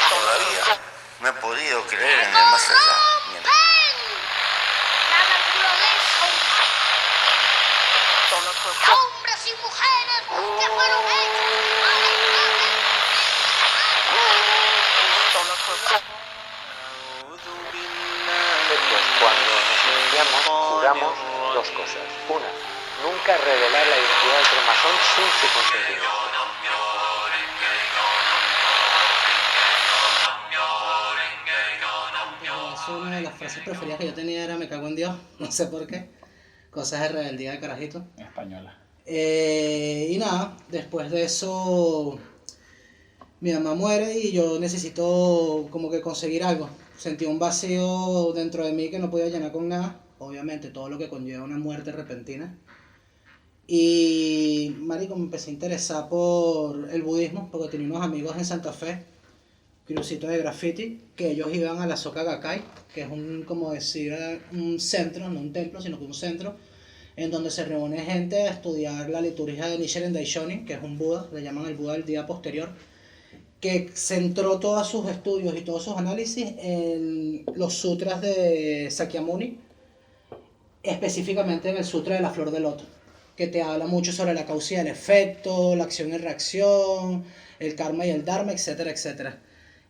Todavía no he podido creer en el más allá. Hombres y mujeres que fueron hechos Cuando nos iniciamos, juramos dos cosas. Una, nunca revelar la identidad del cremazón sin su consentimiento. Una de las frases preferidas que yo tenía era me cago en Dios, no sé por qué. Cosas de rebeldía de carajito. Española. Y nada, después de eso mi mamá muere y yo necesito como que conseguir algo. Sentí un vacío dentro de mí que no podía llenar con nada. Obviamente todo lo que conlleva una muerte repentina. Y marico, me empecé a interesar por el budismo porque tenía unos amigos en Santa Fe, crucitos de graffiti, que ellos iban a la Soka Gakkai, que es un, como decir, un centro, no un templo, sino que un centro, en donde se reúne gente a estudiar la liturgia de Nichiren Daishonin, que es un Buda, le llaman el Buda del día posterior, que centró todos sus estudios y todos sus análisis en los sutras de Sakyamuni, específicamente en el sutra de la flor de loto, que te habla mucho sobre la causa y el efecto, la acción y reacción, el karma y el dharma, etcétera, etcétera.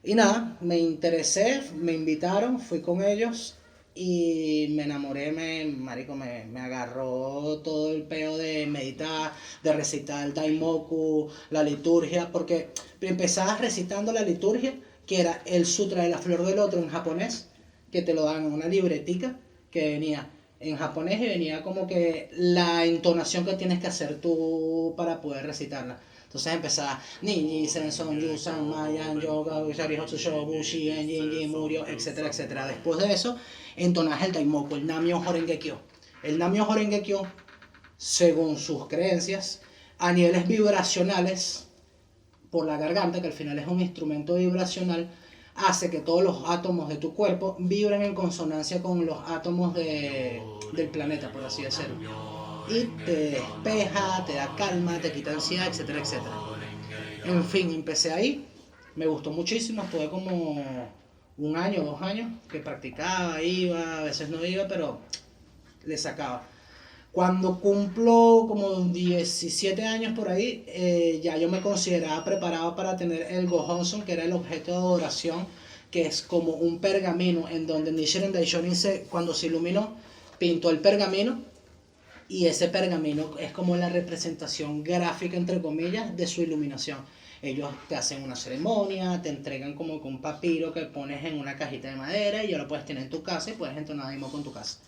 Y nada, me interesé, me invitaron, fui con ellos y me enamoré, marico, me agarró todo el peo de meditar, de recitar el Daimoku, la liturgia, porque empezabas recitando la liturgia, que era el sutra de la flor del otro en japonés, que te lo dan en una libretica, que venía en japonés y venía como que la entonación que tienes que hacer tú para poder recitarla. Entonces empezaba Ninji, Senson, Yusan, Mayan, Yoga, Shari, Hotsusho, Bushi, Enjin, Murio, etcétera, etcétera. Después de eso, entonás el Daimoku, el Namyo Horengekyo. El Namyo Horengekyo, según sus creencias, a niveles vibracionales, por la garganta, que al final es un instrumento vibracional, hace que todos los átomos de tu cuerpo vibren en consonancia con los átomos del planeta, por así decirlo. Y te despeja, te da calma, te quita ansiedad, etcétera, etcétera. En fin, empecé ahí, me gustó muchísimo, estuve como un año, 2 años, que practicaba, iba, a veces no iba, pero le sacaba. Cuando cumplo como 17 años por ahí, ya yo me consideraba preparado para tener el Gohonson, que era el objeto de adoración, que es como un pergamino en donde Nichiren Daishonin cuando se iluminó, pintó el pergamino, y ese pergamino es como la representación gráfica, entre comillas, de su iluminación. Ellos te hacen una ceremonia, te entregan como que un papiro que pones en una cajita de madera y ya lo puedes tener en tu casa y puedes entonar Daimoku en tu casa.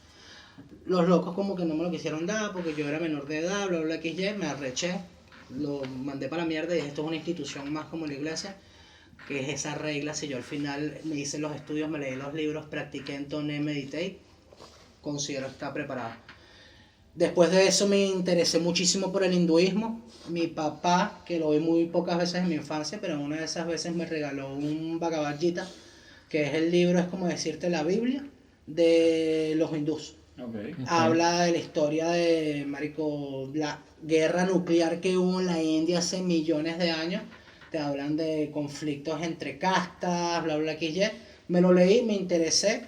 Los locos como que no me lo quisieron dar porque yo era menor de edad, bla bla XY, me arreché, lo mandé para la mierda y dije esto es una institución más como la iglesia, que es esa regla. Si yo al final me hice los estudios, me leí los libros, practiqué, entoné, medité, considero estar preparado. Después de eso me interesé muchísimo por el hinduismo. Mi papá, que lo vi muy pocas veces en mi infancia, pero una de esas veces me regaló un Bhagavad Gita, que es el libro, es como decirte la Biblia de los hindús. Okay. Habla de la historia de, marico, la guerra nuclear que hubo en la India hace millones de años. Te hablan de conflictos entre castas, bla bla XY. Me lo leí, me interesé.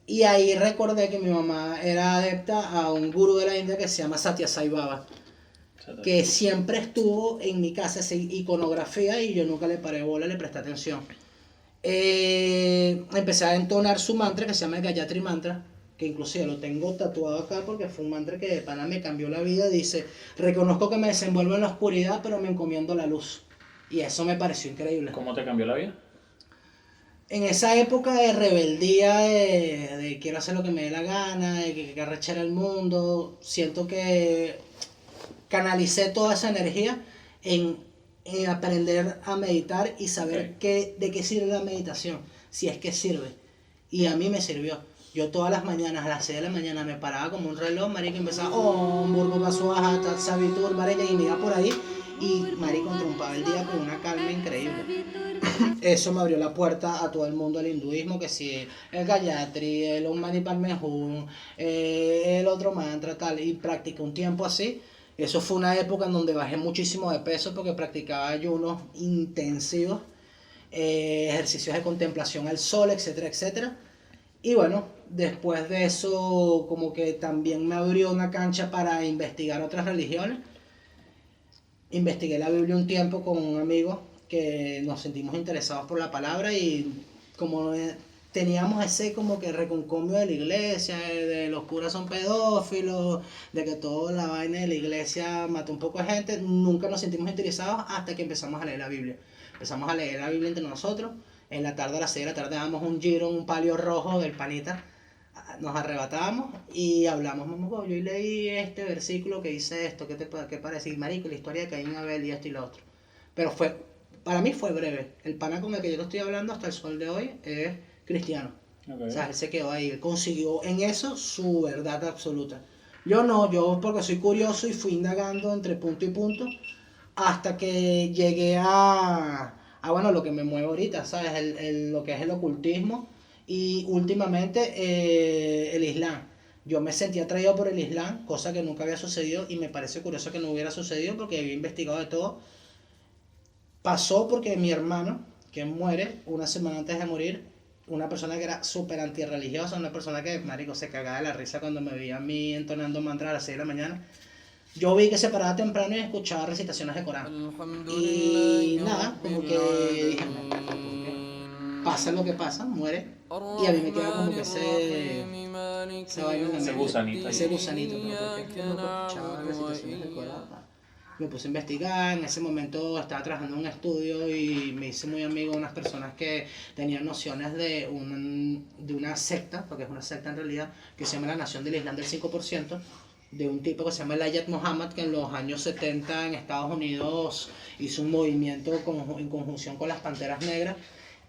Y ahí recordé que mi mamá era adepta a un gurú de la India que se llama Satya Sai Baba, que siempre estuvo en mi casa, esa iconografía, y yo nunca le paré bola, le presté atención. Empecé a entonar su mantra que se llama el Gayatri Mantra, que inclusive lo tengo tatuado acá porque fue un mantra que de pana me cambió la vida. Dice: reconozco que me desenvuelvo en la oscuridad, pero me encomiendo a la luz. Y eso me pareció increíble. ¿Cómo te cambió la vida? En esa época de rebeldía, de quiero hacer lo que me dé la gana, de que arrechar el mundo, siento que canalicé toda esa energía en aprender a meditar y saber de qué sirve la meditación, si es que sirve. Y a mí me sirvió. Yo todas las mañanas, a las 6 de la mañana, me paraba como un reloj, marico, y empezaba, Burgo Casuaja, Tatsabitur, marica, y me iba por ahí, y marico, entrompaba el día con una calma increíble. Eso me abrió la puerta a todo el mundo del hinduismo, que si el Gayatri, el Om Mani Padme Hum, el otro mantra, tal, y practiqué un tiempo así, Eso fue una época en donde bajé muchísimo de peso porque practicaba ayunos intensivos, ejercicios de contemplación al sol, etcétera, etcétera. Y bueno, después de eso como que también me abrió una cancha para investigar otras religiones. Investigué la Biblia un tiempo con un amigo que nos sentimos interesados por la palabra y como teníamos ese como que reconcomio de la iglesia, de los curas son pedófilos, de que toda la vaina de la iglesia mató un poco de gente, nunca nos sentimos interesados hasta que empezamos a leer la Biblia. Empezamos a leer la Biblia entre nosotros. En la tarde, a las 6 de la tarde, dábamos un giro, un palio rojo del panita. Nos arrebatábamos y hablamos, mamá, yo leí este versículo que dice esto, ¿qué parece? Y marico, la historia de Caín y Abel y esto y lo otro. Pero para mí fue breve. El pana con el que yo te estoy hablando hasta el sol de hoy es cristiano. Okay. O sea, él se quedó ahí, él consiguió en eso su verdad absoluta. Yo no, yo porque soy curioso y fui indagando entre punto y punto hasta que llegué a bueno, lo que me mueve ahorita, ¿sabes? Lo que es el ocultismo y últimamente el Islam. Yo me sentí atraído por el Islam, cosa que nunca había sucedido y me parece curioso que no hubiera sucedido porque había investigado de todo. Pasó porque mi hermano, que muere una semana antes de morir, una persona que era súper antirreligiosa, una persona que, marico, se cagaba de la risa cuando me veía a mí entonando mantra a las 6 de la mañana. Yo vi que se paraba temprano y escuchaba recitaciones de Corán. Y nada, como que dije, pasa lo que pasa, muere. Y a mí me queda como que ese gusanito. Ese gusanito, pero porque es que no escuchaba recitaciones de Corán. Me puse a investigar, en ese momento estaba trabajando en un estudio y me hice muy amigo de unas personas que tenían nociones de una secta, porque es una secta en realidad, que se llama la Nación del Islam del 5%, de un tipo que se llama el Ayat Muhammad, que en los años 70 en Estados Unidos hizo un movimiento en conjunción con las Panteras Negras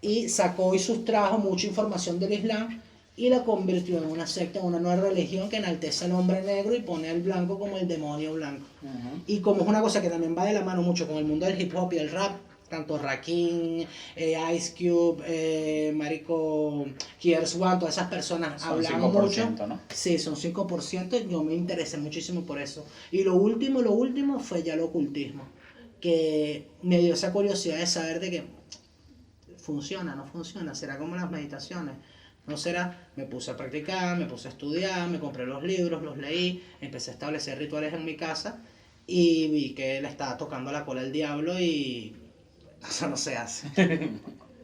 y sacó y sustrajo mucha información del Islam y la convirtió en una secta, en una nueva religión que enaltece al hombre negro y pone al blanco como el demonio blanco. Uh-huh. Y como es una cosa que también va de la mano mucho con el mundo del hip hop y el rap, tanto Rakim, Ice Cube, marico, Killers One, todas esas personas hablan mucho. ¿No? Sí, son 5%, yo me interesé muchísimo por eso. Y lo último fue ya el ocultismo, que me dio esa curiosidad de saber de que funciona, no funciona, será como las meditaciones. No será, me puse a practicar, me puse a estudiar, me compré los libros, los leí, empecé a establecer rituales en mi casa y vi que le estaba tocando la cola al diablo y eso no se hace.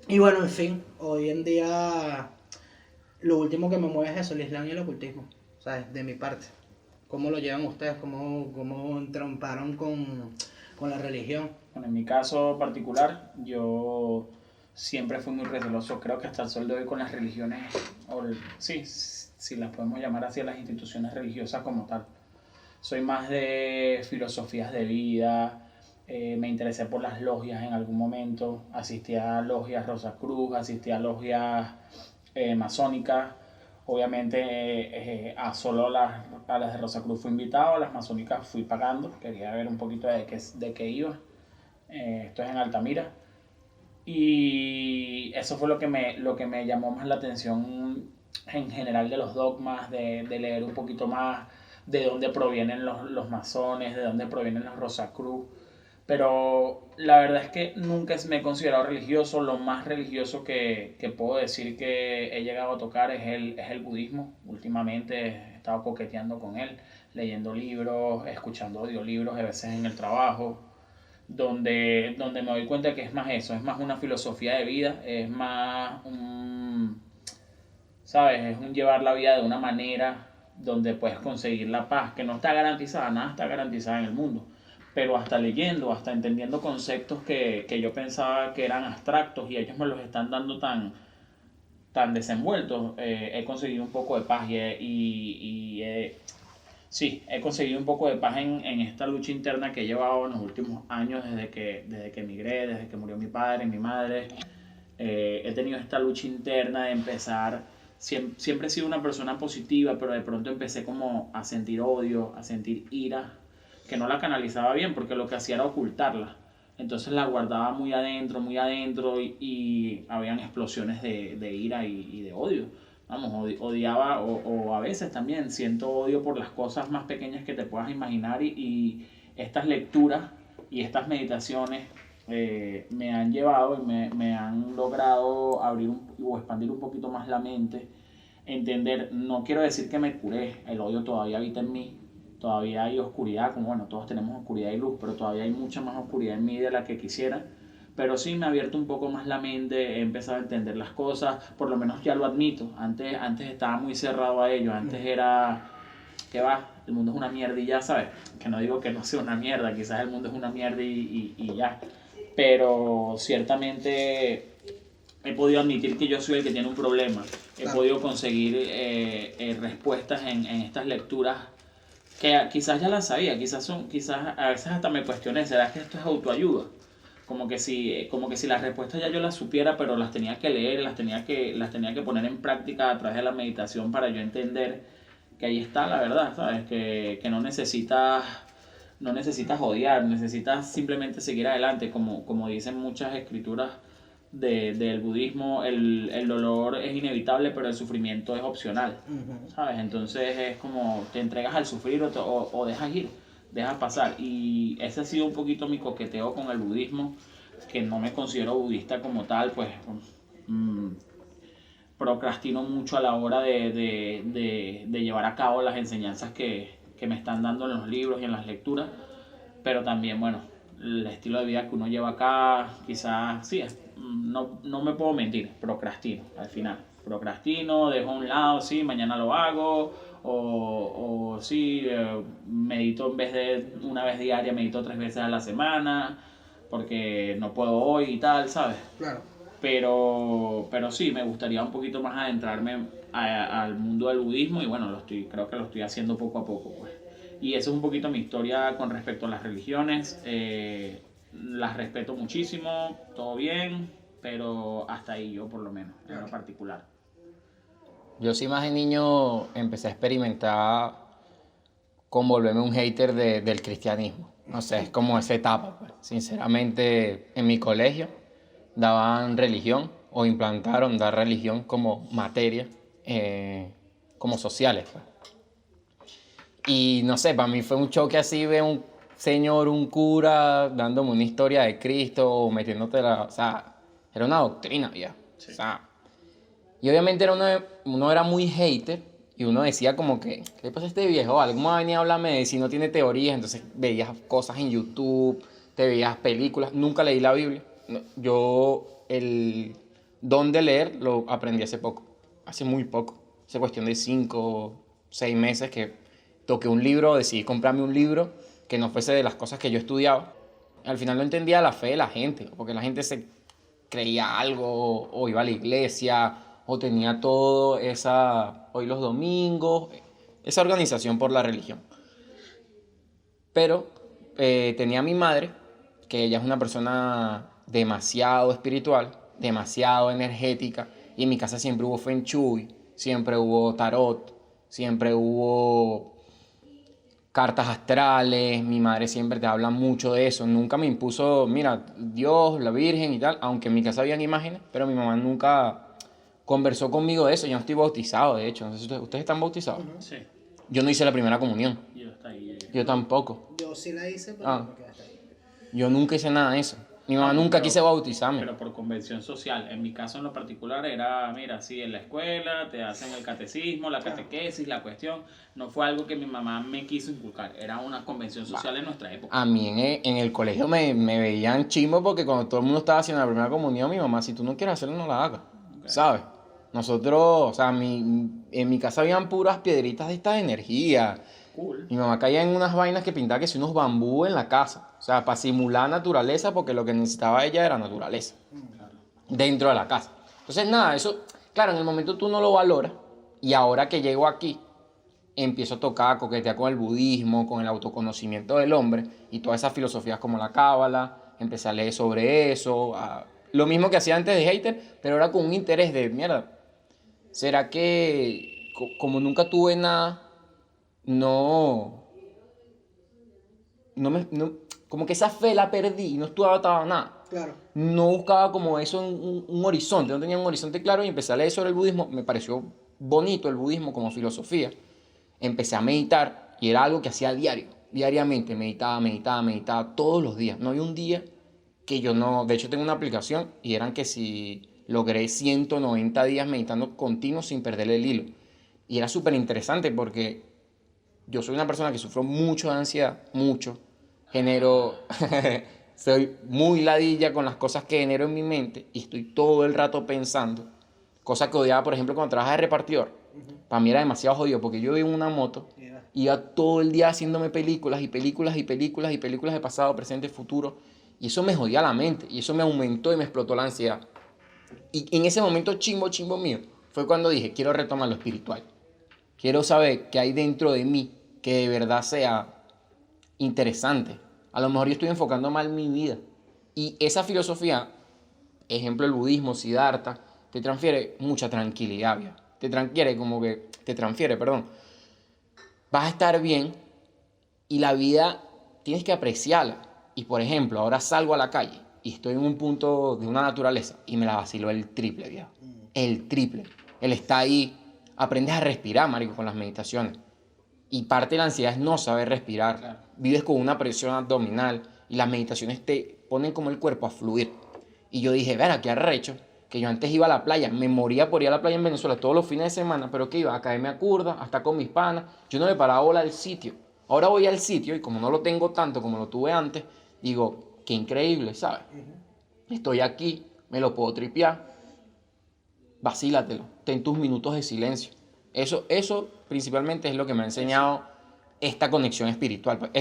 Y bueno, en fin, hoy en día lo último que me mueve es eso, el Islam y el ocultismo, ¿sabes? De mi parte. ¿Cómo lo llevan ustedes? ¿Cómo entramparon con la religión? Bueno, en mi caso particular, yo siempre fui muy receloso, creo que hasta el sol de hoy con las religiones, si las podemos llamar así, las instituciones religiosas como tal. Soy más de filosofías de vida, me interesé por las logias en algún momento, asistí a logias Rosacruz, asistí a logias masónicas, obviamente solo a las de Rosacruz fui invitado, a las masónicas fui pagando, quería ver un poquito de qué iba, esto es en Altamira. Y eso fue lo que me llamó más la atención en general de los dogmas, de leer un poquito más de dónde provienen los masones, de dónde provienen los Rosacruz. Pero la verdad es que nunca me he considerado religioso. Lo más religioso que puedo decir que he llegado a tocar es el budismo. Últimamente he estado coqueteando con él, leyendo libros, escuchando audiolibros a veces en el trabajo. Donde me doy cuenta que es más eso, es más una filosofía de vida, es más ¿sabes? Es un llevar la vida de una manera donde puedes conseguir la paz, que no está garantizada, nada está garantizado en el mundo, pero hasta leyendo, hasta entendiendo conceptos que yo pensaba que eran abstractos y ellos me los están dando tan desenvueltos, he conseguido un poco de paz Sí, he conseguido un poco de paz en esta lucha interna que he llevado en los últimos años desde que emigré, desde que murió mi padre, mi madre. He tenido esta lucha interna de empezar, siempre he sido una persona positiva, pero de pronto empecé como a sentir odio, a sentir ira, que no la canalizaba bien porque lo que hacía era ocultarla. Entonces la guardaba muy adentro y habían explosiones de ira y de odio. Vamos, odiaba o a veces también siento odio por las cosas más pequeñas que te puedas imaginar y estas lecturas y estas meditaciones me han llevado y me han logrado abrir o expandir un poquito más la mente, entender, no quiero decir que me curé, el odio todavía habita en mí, todavía hay oscuridad, como bueno, todos tenemos oscuridad y luz, pero todavía hay mucha más oscuridad en mí de la que quisiera, pero sí me ha abierto un poco más la mente, he empezado a entender las cosas, por lo menos ya lo admito, antes estaba muy cerrado a ello, antes era, ¿qué va? El mundo es una mierda y ya, ¿sabes? Que no digo que no sea una mierda, quizás el mundo es una mierda y ya, pero ciertamente he podido admitir que yo soy el que tiene un problema, he podido conseguir respuestas en estas lecturas que quizás ya las sabía, quizás a veces hasta me cuestioné, ¿será que esto es autoayuda? Como que si las respuestas ya yo las supiera, pero las tenía que leer, las tenía que poner en práctica a través de la meditación para yo entender que ahí está la verdad, ¿sabes? Que no necesitas odiar, necesitas simplemente seguir adelante, como dicen muchas escrituras del budismo, el dolor es inevitable, pero el sufrimiento es opcional, ¿sabes? Entonces es como te entregas al sufrir o dejas ir, dejas pasar. Y ese ha sido un poquito mi coqueteo con el budismo, que no me considero budista como tal, pues procrastino mucho a la hora de llevar a cabo las enseñanzas que me están dando en los libros y en las lecturas, pero también, bueno, el estilo de vida que uno lleva acá, quizás, sí, no me puedo mentir, procrastino al final. Procrastino, dejo a un lado, sí, mañana lo hago, o sí, medito en vez de una vez diaria, medito 3 veces a la semana, porque no puedo hoy y tal, ¿sabes? Claro. Pero sí, me gustaría un poquito más adentrarme al mundo del budismo y bueno, creo que lo estoy haciendo poco a poco, pues. Y esa es un poquito mi historia con respecto a las religiones. Las respeto muchísimo, todo bien, pero hasta ahí yo por lo menos, en lo particular. Yo sí más de niño empecé a experimentar con volverme un hater del cristianismo. No sé, es como esa etapa, pues. Sinceramente, en mi colegio daban religión o implantaron dar religión como materia, como sociales, pues. Y no sé, para mí fue un choque así ver un señor, un cura, dándome una historia de Cristo o metiéndotela, o sea, era una doctrina ya. Sí. O sea, y obviamente uno era muy hater y uno decía como que, ¿qué le pasa a este viejo? Vale, ¿cómo va a venir a hablarme de si no tiene teorías? Entonces veías cosas en YouTube, te veías películas, nunca leí la Biblia. Yo el don de leer lo aprendí hace poco, hace muy poco, hace cuestión de 5 o 6 meses que toqué un libro, decidí comprarme un libro que no fuese de las cosas que yo estudiaba. Al final no entendía la fe de la gente, porque la gente se creía algo, o iba a la iglesia, o tenía todo hoy los domingos, esa organización por la religión. Pero tenía a mi madre, que ella es una persona demasiado espiritual, demasiado energética, y en mi casa siempre hubo Feng Shui, siempre hubo tarot, siempre hubo cartas astrales. Mi madre siempre te habla mucho de eso. Nunca me impuso, mira, Dios, la Virgen y tal, aunque en mi casa habían imágenes, pero mi mamá nunca conversó conmigo de eso. Yo no estoy bautizado, de hecho. No sé si ustedes están bautizados. Sí. Yo no hice la primera comunión. Yo tampoco. Yo sí la hice, pero no me quedé hasta ahí. Yo nunca hice nada de eso. Mi mamá nunca quise bautizarme. Pero por convención social. En mi caso en lo particular era, mira, sí, en la escuela te hacen el catecismo, la catequesis, la cuestión. No fue algo que mi mamá me quiso inculcar. Era una convención social en nuestra época. A mí en el colegio me veían chimbo porque cuando todo el mundo estaba haciendo la primera comunión, mi mamá, si tú no quieres hacerlo, no la hagas. Okay. ¿Sabes? Nosotros, o sea, en mi casa habían puras piedritas de esta energía. Cool. Mi mamá caía en unas vainas que pintaba que si unos bambú en la casa. O sea, para simular naturaleza, porque lo que necesitaba ella era naturaleza. Claro. Dentro de la casa. Entonces, nada, eso, claro, en el momento tú no lo valoras. Y ahora que llego aquí, empiezo a tocar, coquetear con el budismo, con el autoconocimiento del hombre y todas esas filosofías como la cábala. Empecé a leer sobre eso. Lo mismo que hacía antes de hater, pero ahora con un interés de, mierda, ¿será que como nunca tuve nada, como que esa fe la perdí y no estudiaba nada? Claro. No buscaba como eso en un horizonte, no tenía un horizonte claro y empecé a leer sobre el budismo. Me pareció bonito el budismo como filosofía. Empecé a meditar y era algo que hacía a diario. diariamente meditaba todos los días. No hay un día que yo no... De hecho, tengo una aplicación y eran que si logré 190 días meditando continuos sin perderle el hilo. Y era súper interesante porque yo soy una persona que sufro mucho de ansiedad, mucho. Genero... soy muy ladilla con las cosas que genero en mi mente y estoy todo el rato pensando. Cosa que odiaba, por ejemplo, cuando trabajaba de repartidor. Para mí era demasiado jodido porque yo iba en una moto, iba todo el día haciéndome películas de pasado, presente, futuro. Y eso me jodía la mente y eso me aumentó y me explotó la ansiedad. Y en ese momento chimbo mío fue cuando dije, quiero retomar lo espiritual. Quiero saber qué hay dentro de mí que de verdad sea interesante. A lo mejor yo estoy enfocando mal mi vida. Y esa filosofía, ejemplo el budismo, Siddhartha, te transfiere mucha tranquilidad, ¿vio? Te transfiere, vas a estar bien y la vida tienes que apreciarla. Y por ejemplo, ahora salgo a la calle y estoy en un punto de una naturaleza y me la vacilo el triple, viejo. El triple. Él está ahí, aprendes a respirar, marico, con las meditaciones. Y parte de la ansiedad es no saber respirar. Claro. Vives con una presión abdominal y las meditaciones te ponen como el cuerpo a fluir. Y yo dije, verá, qué arrecho, que yo antes iba a la playa, me moría por ir a la playa en Venezuela todos los fines de semana, pero que iba a caerme a curda, hasta con mis panas, yo no me paraba bola al sitio. Ahora voy al sitio y como no lo tengo tanto como lo tuve antes, digo, qué increíble, ¿sabes? Estoy aquí, me lo puedo tripear, vacílatelo, ten tus minutos de silencio. Eso principalmente es lo que me ha enseñado esta conexión espiritual.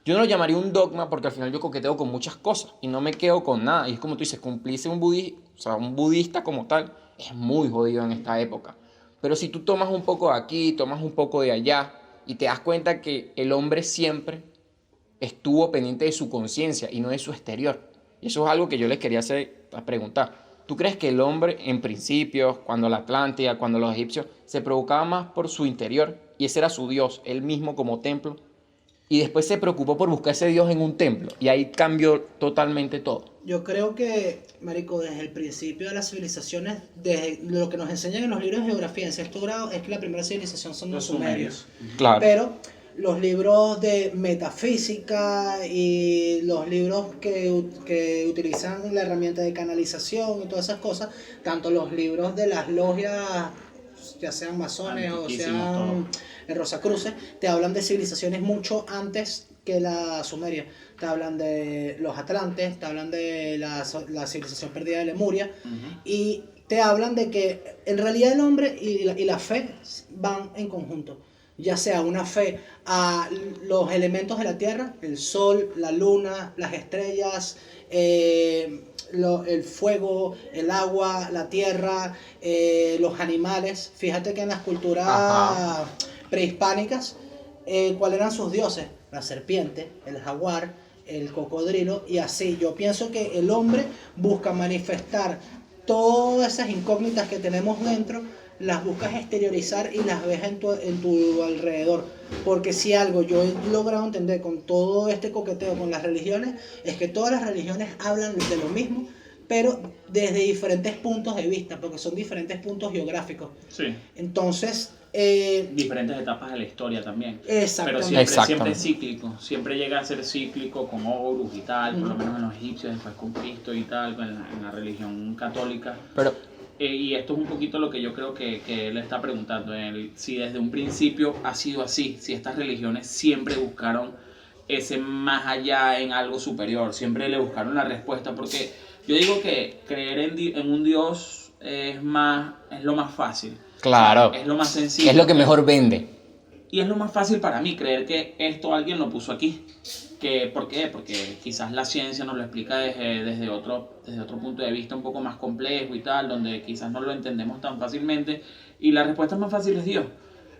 Yo no lo llamaría un dogma porque al final yo coqueteo con muchas cosas y no me quedo con nada. Y es como tú dices, cumplirse un budista como tal es muy jodido en esta época. Pero si tú tomas un poco de aquí, tomas un poco de allá y te das cuenta que el hombre siempre estuvo pendiente de su conciencia y no de su exterior. Y eso es algo que yo les quería preguntar. ¿Tú crees que el hombre, en principio, cuando la Atlántida, cuando los egipcios, se preocupaba más por su interior y ese era su Dios, él mismo como templo, y después se preocupó por buscar ese Dios en un templo y ahí cambió totalmente todo? Yo creo que, marico, desde el principio de las civilizaciones, desde lo que nos enseñan en los libros de geografía en sexto grado, es que la primera civilización son los sumerios. Claro. Pero los libros de metafísica y los libros que utilizan la herramienta de canalización y todas esas cosas, tanto los libros de las logias, ya sean masones o sean rosacruces, te hablan de civilizaciones mucho antes que la sumeria. Te hablan de los atlantes, te hablan de la civilización perdida de Lemuria, y te hablan de que en realidad el hombre y la fe van en conjunto. Ya sea una fe a los elementos de la tierra, el sol, la luna, las estrellas, el fuego, el agua, la tierra, los animales. Fíjate que en las culturas prehispánicas, ¿cuáles eran sus dioses? La serpiente, el jaguar, el cocodrilo y así. Yo pienso que el hombre busca manifestar todas esas incógnitas que tenemos dentro, las buscas exteriorizar y las ves en tu alrededor. Porque si algo yo he logrado entender con todo este coqueteo con las religiones, es que todas las religiones hablan de lo mismo, pero desde diferentes puntos de vista, porque son diferentes puntos geográficos. Sí. Entonces, diferentes etapas de la historia también. Exactamente. Pero siempre es cíclico, siempre llega a ser cíclico con Horus y tal, por lo menos en los egipcios, después con Cristo y tal, en la religión católica. Y esto es un poquito lo que yo creo que él está preguntando, si desde un principio ha sido así, si estas religiones siempre buscaron ese más allá en algo superior, siempre le buscaron la respuesta, porque yo digo que creer en un Dios es lo más fácil. Claro. Es lo más sencillo. Es lo que mejor vende. Y es lo más fácil para mí, creer que esto alguien lo puso aquí. ¿Por qué? Porque quizás la ciencia nos lo explica desde otro punto de vista un poco más complejo y tal, donde quizás no lo entendemos tan fácilmente. Y la respuesta más fácil es Dios.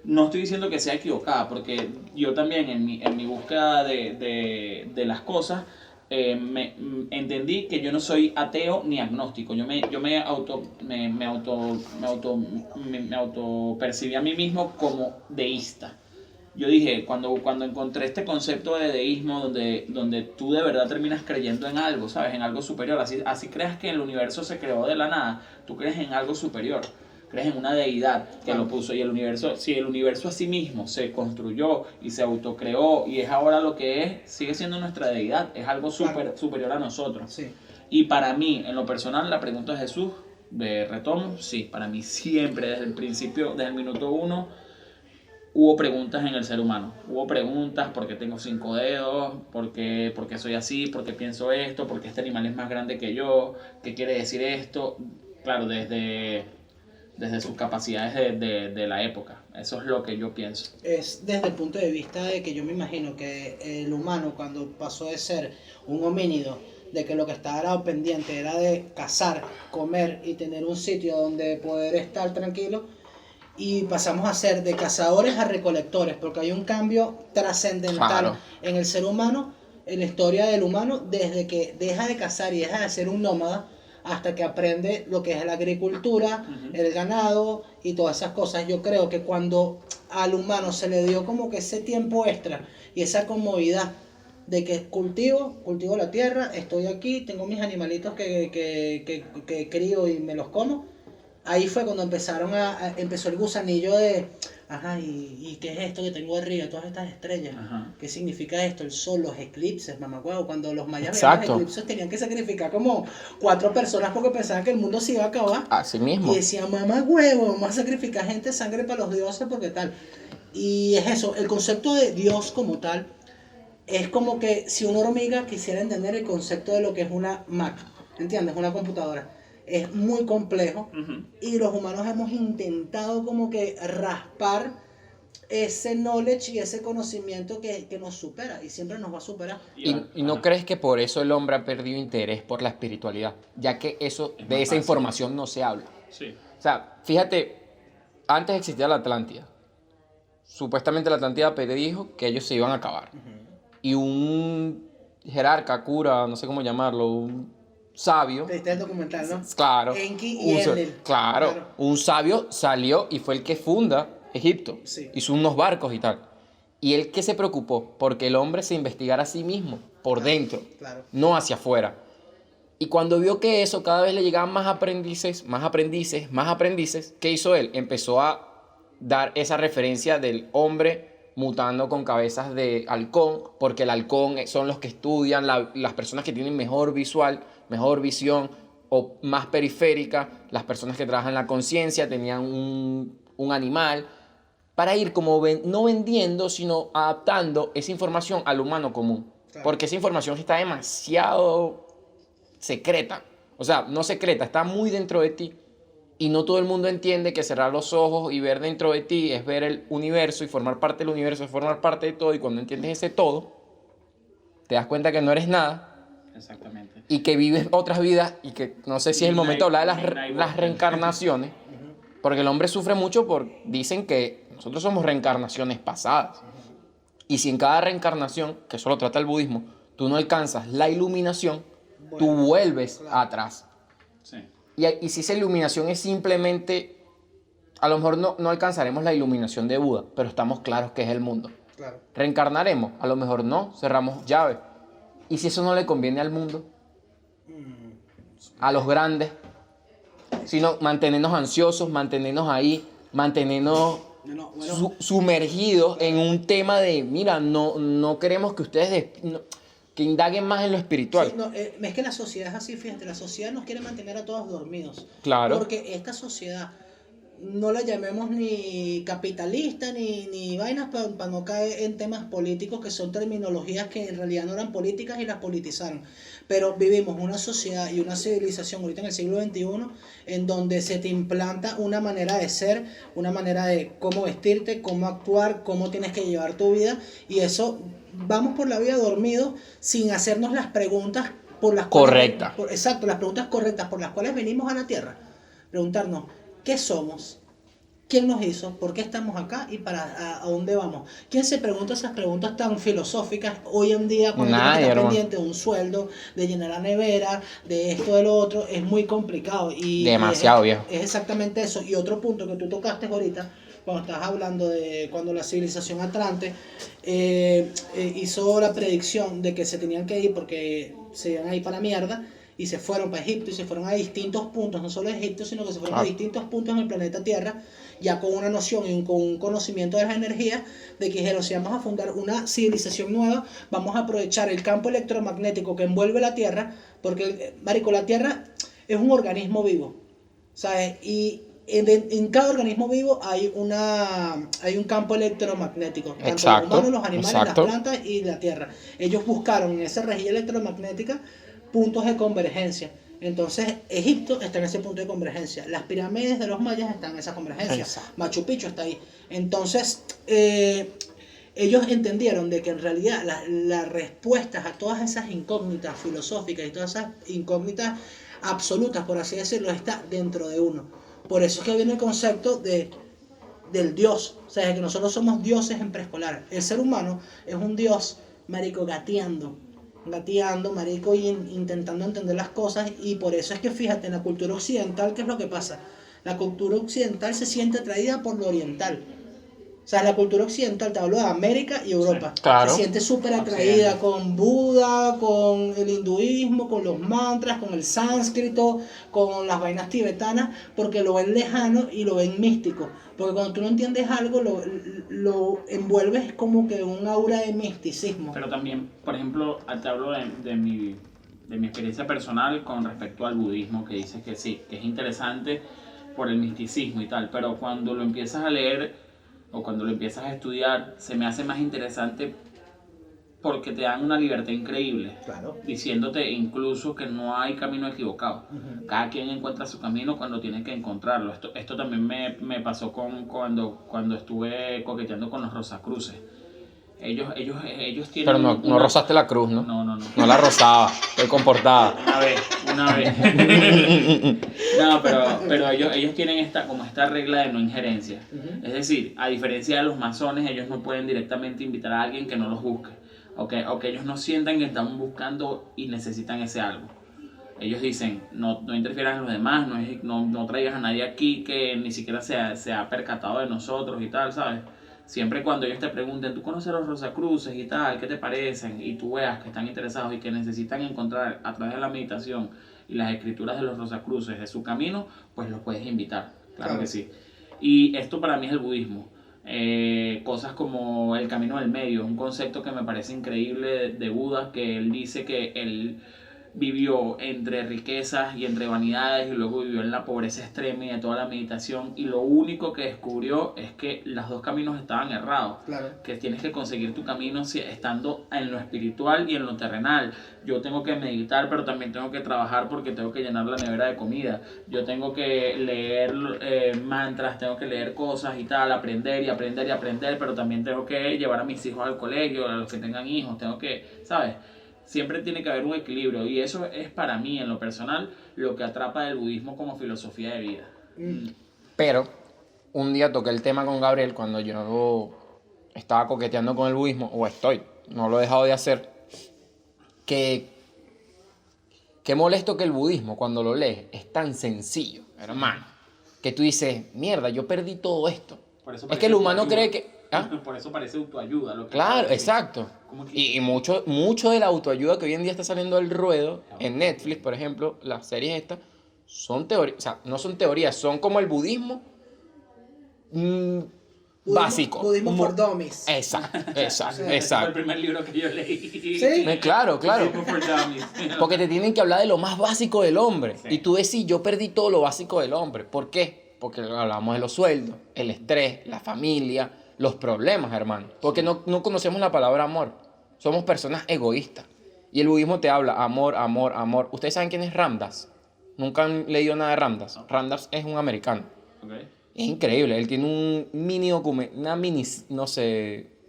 No estoy diciendo que sea equivocada, porque yo también en mi búsqueda de las cosas, entendí que yo no soy ateo ni agnóstico. Yo me auto percibí a mí mismo como deísta. Yo dije, cuando encontré este concepto de deísmo, donde tú de verdad terminas creyendo en algo, ¿sabes? En algo superior. Así creas que el universo se creó de la nada, tú crees en algo superior. crees en una deidad que lo puso, y el universo, si el universo a sí mismo se construyó y se autocreó y es ahora lo que es, sigue siendo nuestra deidad, es algo superior a nosotros. Sí. Y para mí, en lo personal, la pregunta de Jesús, de retomo, sí, para mí siempre, desde el principio, desde el minuto 1, hubo preguntas en el ser humano. Hubo preguntas: ¿por qué tengo 5 dedos? ¿Por qué soy así? ¿Por qué pienso esto? ¿Por qué este animal es más grande que yo? ¿Qué quiere decir esto? Claro, desde sus capacidades de la época. Eso es lo que yo pienso. Es desde el punto de vista de que yo me imagino que el humano, cuando pasó de ser un homínido, de que lo que estaba pendiente era de cazar, comer y tener un sitio donde poder estar tranquilo, y pasamos a ser de cazadores a recolectores, porque hay un cambio trascendental Claro. en el ser humano, en la historia del humano, desde que deja de cazar y deja de ser un nómada hasta que aprende lo que es la agricultura, el ganado y todas esas cosas. Yo creo que cuando al humano se le dio como que ese tiempo extra y esa comodidad de que cultivo la tierra, estoy aquí, tengo mis animalitos que crío y me los como, ahí fue cuando empezó el gusanillo de, ajá, ¿y qué es esto que tengo arriba? Todas estas estrellas. Ajá. ¿Qué significa esto? El sol, los eclipses, mamacuevo. Cuando los mayas veían Exacto. los eclipses tenían que sacrificar como 4 personas porque pensaban que el mundo se iba a acabar. Así mismo. Y decían, mamá huevo, vamos a sacrificar gente, sangre para los dioses porque tal. Y es eso, el concepto de Dios como tal es como que si una hormiga quisiera entender el concepto de lo que es una Mac, ¿entiendes? Una computadora. Es muy complejo y los humanos hemos intentado como que raspar ese knowledge y ese conocimiento que nos supera y siempre nos va a superar. ¿Y no crees que por eso el hombre ha perdido interés por la espiritualidad? Ya que eso, Es de más esa fácil. información no se habla. Sí. O sea, fíjate, antes existía la Atlántida. Supuestamente la Atlántida predijo que ellos se iban a acabar. Y un jerarca, cura, no sé cómo llamarlo, un sabio, Te diste el documental, ¿no? claro, Enki y Enlil. claro, un sabio salió y fue el que funda Egipto. Sí. Hizo unos barcos y tal. Y él que se preocupó porque el hombre se investigara a sí mismo, por dentro, Claro. no hacia afuera. Y cuando vio que eso cada vez le llegaban más aprendices, ¿qué hizo él? Empezó a dar esa referencia del hombre mutando con cabezas de halcón, porque el halcón son los que estudian, las personas que tienen mejor visión o más periférica, las personas que trabajan la conciencia, tenían un animal, para ir como no vendiendo, sino adaptando esa información al humano común. Claro. Porque esa información está demasiado secreta. O sea, no secreta, está muy dentro de ti. Y no todo el mundo entiende que cerrar los ojos y ver dentro de ti es ver el universo, y formar parte del universo es formar parte de todo. Y cuando entiendes ese todo, te das cuenta que no eres nada Exactamente. y que vives otras vidas, y que no sé si es el momento de hablar de las reencarnaciones, porque el hombre sufre mucho dicen que nosotros somos reencarnaciones pasadas. Y si en cada reencarnación, que eso lo trata el budismo, tú no alcanzas la iluminación, tú vuelves atrás. Sí. Y si esa iluminación es simplemente, a lo mejor no alcanzaremos la iluminación de Buda, pero estamos claros que es el mundo. Claro. ¿Reencarnaremos? A lo mejor no, cerramos llave. ¿Y si eso no le conviene al mundo? A los grandes. Sino mantenernos ansiosos, mantenernos ahí, mantenernos No, bueno, sumergidos en un tema de, mira, no queremos que ustedes que indaguen más en lo espiritual. sí, no, es que la sociedad es así, fíjate, la sociedad nos quiere mantener a todos dormidos. Claro. Porque esta sociedad, no la llamemos ni capitalista ni vainas para no caer en temas políticos, que son terminologías que en realidad no eran políticas y las politizaron. Pero vivimos una sociedad y una civilización ahorita en el siglo XXI en donde se te implanta una manera de ser, una manera de cómo vestirte, cómo actuar, cómo tienes que llevar tu vida, y eso vamos por la vida dormidos sin hacernos las preguntas por las Correctas. cuales, exacto, las preguntas correctas por las cuales venimos a la Tierra. Preguntarnos, ¿qué somos? ¿Quién nos hizo? ¿Por qué estamos acá? ¿Y a dónde vamos? ¿Quién se pregunta esas preguntas tan filosóficas hoy en día cuando Nadie, tienes que estar hermano. pendiente de un sueldo, de llenar la nevera, de esto, de lo otro? Es muy complicado. Y Demasiado, viejo. Es exactamente eso. Y otro punto que tú tocaste ahorita, cuando estás hablando de cuando la civilización Atlante hizo la predicción de que se tenían que ir porque se iban a ir para la mierda, y se fueron para Egipto y se fueron a distintos puntos, no solo a Egipto, sino que se fueron a distintos puntos en el planeta Tierra, ya con una noción y con un conocimiento de las energías, de que dijeron, si vamos a fundar una civilización nueva, vamos a aprovechar el campo electromagnético que envuelve la Tierra, porque, marico, la Tierra es un organismo vivo, ¿sabes? Y en cada organismo vivo hay un campo electromagnético, tanto los humanos, los animales, las plantas y la Tierra. Ellos buscaron en esa rejilla electromagnética puntos de convergencia. Entonces, Egipto está en ese punto de convergencia. Las pirámides de los mayas están en esa convergencia. Exacto. Machu Picchu está ahí. Entonces, ellos entendieron de que en realidad las respuestas a todas esas incógnitas filosóficas y todas esas incógnitas absolutas, por así decirlo, está dentro de uno. Por eso es que viene el concepto del Dios. O sea, es que nosotros somos dioses en preescolar. El ser humano es un Dios, marico, gateando, marico, y intentando entender las cosas. Y por eso es que, fíjate, en la cultura occidental, ¿qué es lo que pasa? La cultura occidental se siente atraída por lo oriental. O sea, la cultura occidental, te hablo de América y Europa. Sí, claro. Se siente súper atraída con Buda, con el hinduismo, con los mantras, con el sánscrito, con las vainas tibetanas, porque lo ven lejano y lo ven místico. Porque cuando tú no entiendes algo, lo envuelves como que un aura de misticismo. Pero también, por ejemplo, te hablo de mi experiencia personal con respecto al budismo, que dices que sí, que es interesante por el misticismo y tal, pero cuando lo empiezas a leer o cuando lo empiezas a estudiar, se me hace más interesante porque te dan una libertad increíble, Claro. diciéndote incluso que no hay camino equivocado. Cada quien encuentra su camino cuando tiene que encontrarlo. Esto también me pasó cuando estuve coqueteando con los Rosacruces. Ellos tienen... Pero no rozaste la cruz, ¿no? No. No la rozaba, estoy comportada. Una vez. No, pero ellos tienen esta regla de no injerencia. Es decir, a diferencia de los masones, ellos no pueden directamente invitar a alguien que no los busque. O que ellos no sientan que están buscando y necesitan ese algo. Ellos dicen, no interfieras en los demás, no traigas a nadie aquí que ni siquiera se ha percatado de nosotros y tal, ¿sabes? Siempre cuando ellos te pregunten, ¿tú conoces a los Rosacruces y tal? ¿Qué te parecen? Y tú veas que están interesados y que necesitan encontrar a través de la meditación y las escrituras de los Rosacruces de su camino, pues los puedes invitar, claro que sí. Y esto para mí es el budismo. Cosas como el camino del medio, un concepto que me parece increíble de Buda, que él dice que él vivió entre riquezas y entre vanidades y luego vivió en la pobreza extrema y de toda la meditación, y lo único que descubrió es que los dos caminos estaban errados. Claro. Que tienes que conseguir tu camino estando en lo espiritual y en lo terrenal. Yo tengo que meditar, pero también tengo que trabajar porque tengo que llenar la nevera de comida. Yo tengo que leer mantras, tengo que leer cosas y tal, aprender, pero también tengo que llevar a mis hijos al colegio, a los que tengan hijos, tengo que, ¿sabes? Siempre tiene que haber un equilibrio, y eso es para mí, en lo personal, lo que atrapa del budismo como filosofía de vida. Pero un día toqué el tema con Gabriel cuando yo estaba coqueteando con el budismo, no lo he dejado de hacer, que qué molesto que el budismo, cuando lo lees, es tan sencillo, hermano, que tú dices, mierda, yo perdí todo esto. Es que el humano cree que... ¿Ah? Por eso parece autoayuda. Claro, exacto. Y mucho de la autoayuda que hoy en día está saliendo del ruedo, en Netflix, por ejemplo, las series estas, son teorías, o sea, no son teorías, son como el budismo básico. Budismo for dummies. Exacto. Ese fue el primer libro que yo leí. ¿Sí? Claro. Budismo for dummies. Porque te tienen que hablar de lo más básico del hombre. Sí. Y tú decís, yo perdí todo lo básico del hombre. ¿Por qué? Porque hablamos de los sueldos, el estrés, la familia, los problemas, hermano. Porque no conocemos la palabra amor. Somos personas egoístas. Y el budismo te habla amor. ¿Ustedes saben quién es Ramdas? ¿Nunca han leído nada de Ramdas? No. Ramdas es un americano. Okay. Es increíble. Él tiene un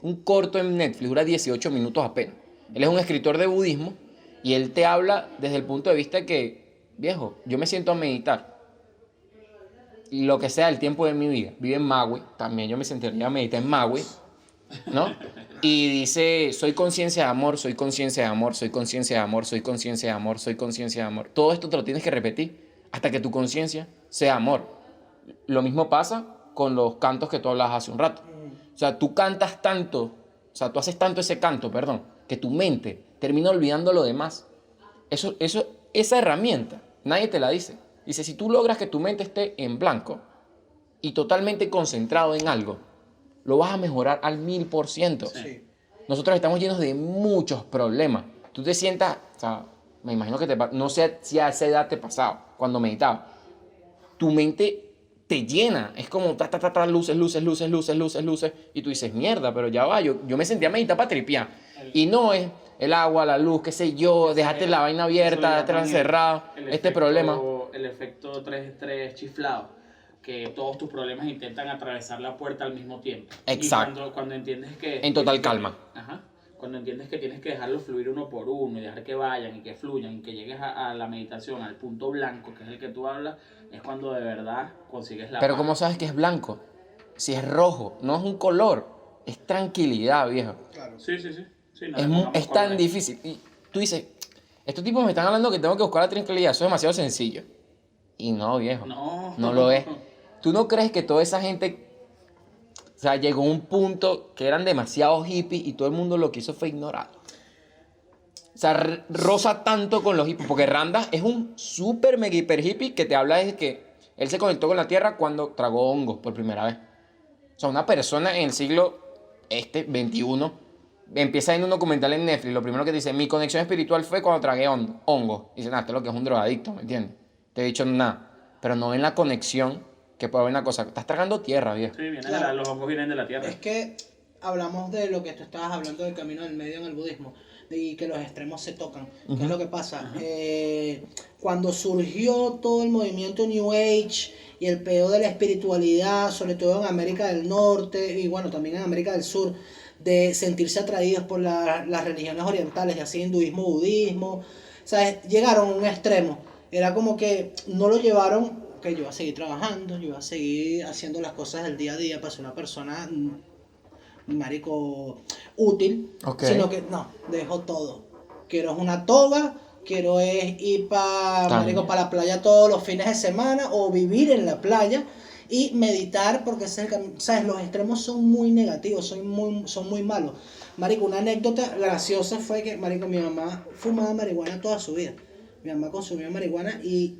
un corto en Netflix. Dura 18 minutos apenas. Él es un escritor de budismo y él te habla desde el punto de vista que, viejo, yo me siento a meditar. Lo que sea el tiempo de mi vida. Vive en Maui, también yo me sentiría a meditar en Maui, ¿no? Y dice, soy conciencia de amor, soy conciencia de amor, soy conciencia de amor, soy conciencia de amor, soy conciencia de amor. Todo esto te lo tienes que repetir hasta que tu conciencia sea amor. Lo mismo pasa con los cantos que tú hablabas hace un rato. O sea, tú cantas tanto, tú haces tanto ese canto, que tu mente termina olvidando lo demás. Eso esa herramienta nadie te la dice. Dice, si tú logras que tu mente esté en blanco y totalmente concentrado en algo, lo vas a mejorar al 1000%. Sí. Nosotros estamos llenos de muchos problemas. Tú te sientas, o sea, me imagino que no sé si a esa edad te pasaba, cuando meditabas. Tu mente te llena, es como luces, y tú dices, mierda, pero ya va, yo me sentía a meditar para tripear. Y no es el agua, la luz, qué sé yo, déjate la vaina abierta, déjate encerrada, problema. El efecto 3 chiflado, que todos tus problemas intentan atravesar la puerta al mismo tiempo. Exacto. Y cuando entiendes que... En total calma. Ajá. Cuando entiendes que tienes que dejarlos fluir uno por uno y dejar que vayan y que fluyan y que llegues a la meditación, al punto blanco, que es el que tú hablas, es cuando de verdad consigues la Pero paz. ¿cómo sabes que es blanco? Si es rojo, no es un color, es tranquilidad, viejo. Claro. Sí. Sí, no, Es tan difícil. Y tú dices, estos tipos me están hablando que tengo que buscar la tranquilidad, eso es demasiado sencillo. Y no, viejo, no lo es. ¿Tú no crees que toda esa gente, o sea, llegó a un punto que eran demasiado hippies y todo el mundo lo que hizo fue ignorarlo? O sea, roza tanto con los hippies, porque Randa es un súper mega hiper hippie que te habla de que él se conectó con la tierra cuando tragó hongos por primera vez. O sea, una persona en el siglo XXI empieza en un documental en Netflix, lo primero que dice, mi conexión espiritual fue cuando tragué hongos. Dice, nada, esto es lo que es un drogadicto, ¿me entiendes? Te he dicho nada, pero no ven la conexión que puede haber una cosa. Estás tragando tierra, viejo. Sí, Claro. los hongos vienen de la tierra. Es que hablamos de lo que tú estabas hablando del camino del medio en el budismo y que los extremos se tocan. ¿Qué es lo que pasa? Cuando surgió todo el movimiento New Age y el peor de la espiritualidad, sobre todo en América del Norte y bueno, también en América del Sur, de sentirse atraídos por las religiones orientales, ya sea hinduismo, budismo, ¿sabes? Llegaron a un extremo. Era como que no lo llevaron, que yo iba a seguir trabajando, yo iba a seguir haciendo las cosas del día a día para ser una persona, marico, útil, Okay. sino que no, dejo todo. Quiero es una toga, quiero es ir para la playa todos los fines de semana o vivir en la playa y meditar, porque ese es el camino. ¿Sabes? Los extremos son muy negativos, son muy malos. Marico, una anécdota graciosa fue que, marico, mi mamá fumaba marihuana toda su vida. Mi mamá consumía marihuana y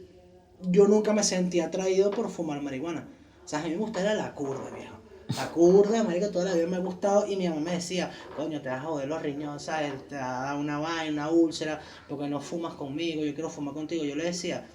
yo nunca me sentí atraído por fumar marihuana. O sea, a mí me gustaba la curda, viejo. La curda, marico, toda la vida me ha gustado y mi mamá me decía, coño, te vas a joder los riñones, ¿sabes? Te va a dar una vaina, una úlcera, porque no fumas conmigo, yo quiero fumar contigo. Yo le decía,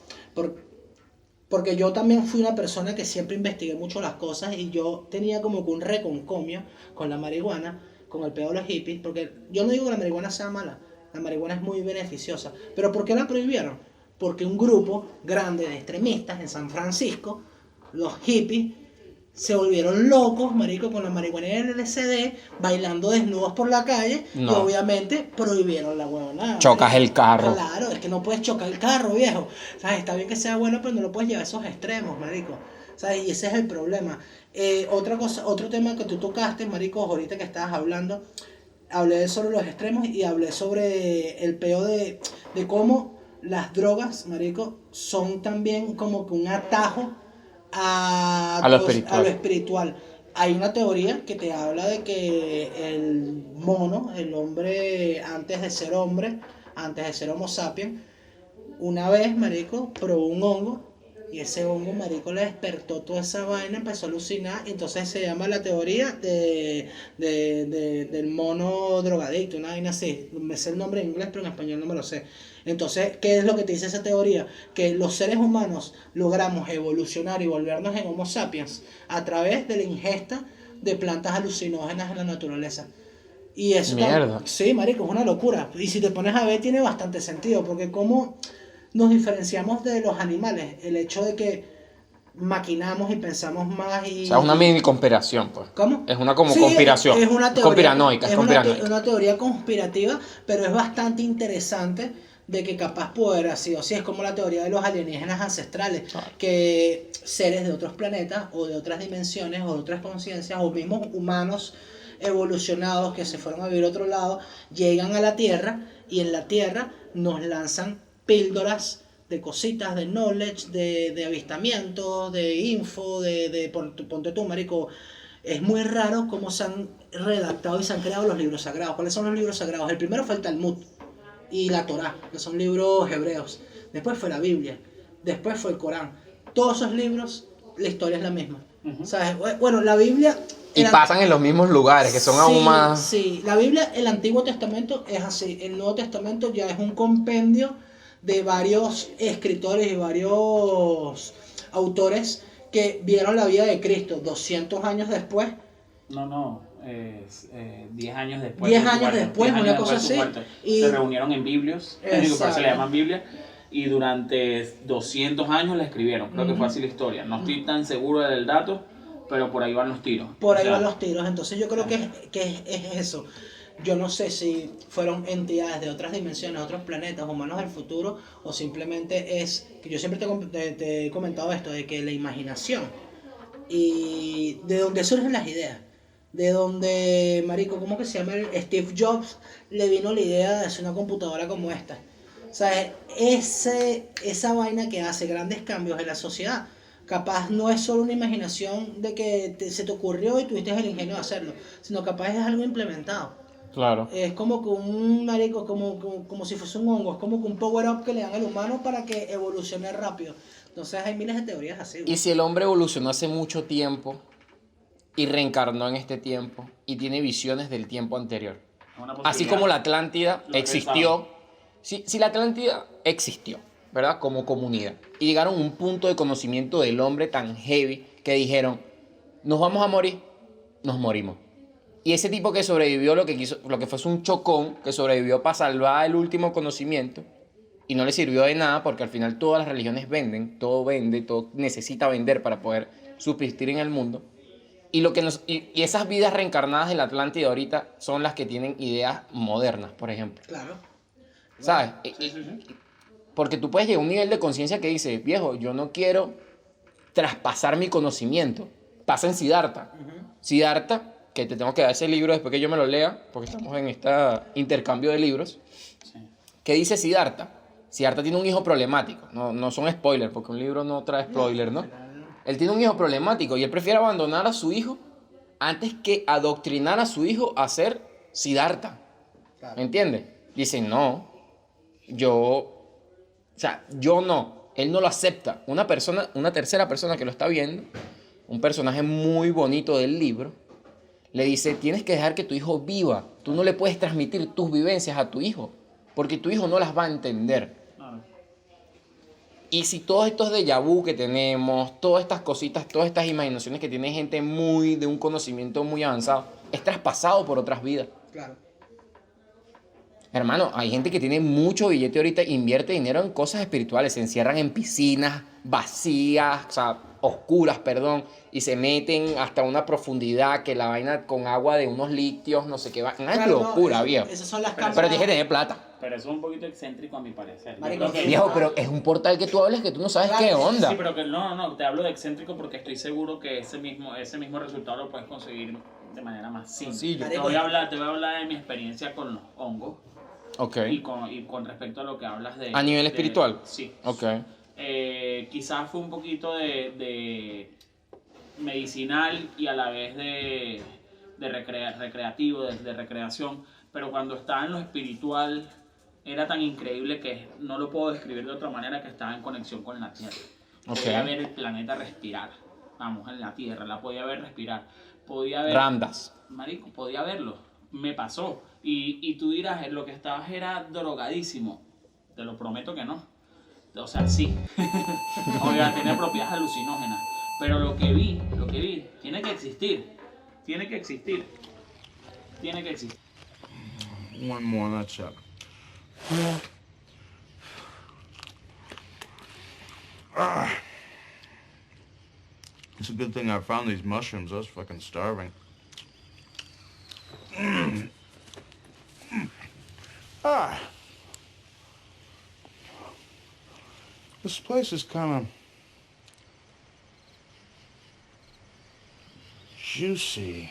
porque yo también fui una persona que siempre investigué mucho las cosas y yo tenía como que un reconcomio con la marihuana, con el pedo de los hippies, porque yo no digo que la marihuana sea mala, la marihuana es muy beneficiosa, pero ¿por qué la prohibieron? Porque un grupo grande de extremistas en San Francisco, los hippies, se volvieron locos, marico, con la marihuana y el LSD, bailando desnudos por la calle, y No. obviamente prohibieron la huevonada. Chocas marico. el carro. Claro, es que no puedes chocar el carro, viejo. ¿Sabes? Está bien que sea bueno, pero no lo puedes llevar a esos extremos, marico. ¿Sabes? Y ese es el problema. Otra cosa, otro tema que tú tocaste, marico, ahorita que estabas hablando, hablé sobre los extremos y hablé sobre el peo de cómo las drogas, marico, son también como que un atajo a lo espiritual. Hay una teoría que te habla de que el mono, el hombre antes de ser hombre, antes de ser Homo sapiens, una vez, marico, probó un hongo y ese hongo, marico, le despertó toda esa vaina, empezó a alucinar, y entonces se llama la teoría del mono drogadicto, una vaina así. Me sé el nombre en inglés, pero en español no me lo sé. Entonces, ¿qué es lo que te dice esa teoría? Que los seres humanos logramos evolucionar y volvernos en Homo sapiens a través de la ingesta de plantas alucinógenas en la naturaleza. Y eso Mierda. sí, marico, es una locura. Y si te pones a ver, tiene bastante sentido, porque cómo nos diferenciamos de los animales, el hecho de que maquinamos y pensamos más y... O sea, es una mini conspiración, pues. ¿Cómo? Es una como Sí, conspiración. Es una teoría, conspiranoica, es es conspiranoica. una teoría conspirativa, pero es bastante interesante de que capaz puede haber sido así. Es como la teoría de los alienígenas ancestrales, que seres de otros planetas o de otras dimensiones o de otras conciencias o mismos humanos evolucionados que se fueron a vivir a otro lado, llegan a la Tierra y en la Tierra nos lanzan píldoras de cositas, de knowledge, de avistamientos, de info, ponte tú, marico. Es muy raro cómo se han redactado y se han creado los libros sagrados. ¿Cuáles son los libros sagrados? El primero fue el Talmud. y la Torá, que son libros hebreos. Después fue la Biblia, después fue el Corán. Todos esos libros, la historia es la misma. ¿Sabes? Bueno, la Biblia... Y pasan en los mismos lugares, que son aún más... Sí, la Biblia, el Antiguo Testamento es así. El Nuevo Testamento ya es un compendio de varios escritores y varios autores que vieron la vida de Cristo 200 años después. No, 10 años después. 10 años después, una cosa así. Y se reunieron en Biblios, por eso se le llaman Biblia, y durante 200 años la escribieron. Creo que fue así la historia. No estoy tan seguro del dato, pero por ahí van los tiros. Por ahí van los tiros. Entonces yo creo que es eso. Yo no sé si fueron entidades de otras dimensiones, otros planetas, humanos del futuro, o simplemente es, que yo siempre te he comentado esto, de que la imaginación y de donde surgen las ideas, de donde, marico, ¿cómo que se llama? Steve Jobs le vino la idea de hacer una computadora como esta. O sea, esa vaina que hace grandes cambios en la sociedad, capaz no es solo una imaginación de que se te ocurrió y tuviste el ingenio de hacerlo, sino capaz es algo implementado. Claro. Es como que un marico, como si fuese un hongo, es como que un power up que le dan al humano para que evolucione rápido. Entonces hay miles de teorías así. Y si el hombre evolucionó hace mucho tiempo y reencarnó en este tiempo y tiene visiones del tiempo anterior. Así como la Atlántida existió. Si la Atlántida existió, ¿verdad? Como comunidad. Y llegaron a un punto de conocimiento del hombre tan heavy que dijeron, nos vamos a morir, nos morimos. Y ese tipo que sobrevivió lo que fue un chocón, que sobrevivió para salvar el último conocimiento, y no le sirvió de nada porque al final todas las religiones venden, todo vende, todo necesita vender para poder subsistir en el mundo. Y esas vidas reencarnadas en la Atlántida ahorita son las que tienen ideas modernas, por ejemplo. Claro. ¿Sabes? Porque tú puedes llegar a un nivel de conciencia que dice, viejo, yo no quiero traspasar mi conocimiento. Pasa en Siddhartha. Siddhartha, que te tengo que dar ese libro después que yo me lo lea, porque estamos en este intercambio de libros. Sí. ¿Qué dice Siddhartha? Siddhartha tiene un hijo problemático. No son spoilers, porque un libro no trae spoilers, ¿no? Él tiene un hijo problemático y él prefiere abandonar a su hijo antes que adoctrinar a su hijo a ser Siddhartha. Claro. ¿Me entiendes? Dice, no, yo no. Él no lo acepta. Una tercera persona que lo está viendo, un personaje muy bonito del libro, le dice, tienes que dejar que tu hijo viva. Tú no le puedes transmitir tus vivencias a tu hijo, porque tu hijo no las va a entender. Y si todos estos déjà vu que tenemos, todas estas cositas, todas estas imaginaciones que tiene gente de un conocimiento muy avanzado, es traspasado por otras vidas. Claro. Hermano, hay gente que tiene mucho billete ahorita, invierte dinero en cosas espirituales, se encierran en piscinas vacías, o sea, oscuras, perdón, y se meten hasta una profundidad que la vaina con agua de unos líquidos, no sé qué va. Una locura, viejo. Esas son las cámaras. Pero tienes que tener plata. Pero eso es un poquito excéntrico a mi parecer. Marico, Viejo, pero es un portal que tú hablas que tú no sabes Claro, qué onda. Sí, pero que no, te hablo de excéntrico porque estoy seguro que ese mismo resultado lo puedes conseguir de manera más simple. Sí, te voy a hablar de mi experiencia con los hongos. Ok. Y con respecto a lo que hablas de... ¿A nivel espiritual? Sí. Ok. Quizás fue un poquito de medicinal y a la vez de recreativo, de recreación, pero cuando estaba en lo espiritual era tan increíble que no lo puedo describir de otra manera, que estaba en conexión con la Tierra. Podía ver el planeta respirar, vamos, en la Tierra, la podía ver respirar. Podía ver... Ramdas. Marico, podía verlo, me pasó. Y tú dirás, lo que estabas era drogadísimo. Te lo prometo que no. O sea, sí. Oiga, tiene propiedades alucinógenas. Pero lo que vi, tiene que existir. Tiene que existir. One more, that's up. It's a good thing I found these mushrooms. I was fucking starving. This place is kind of juicy.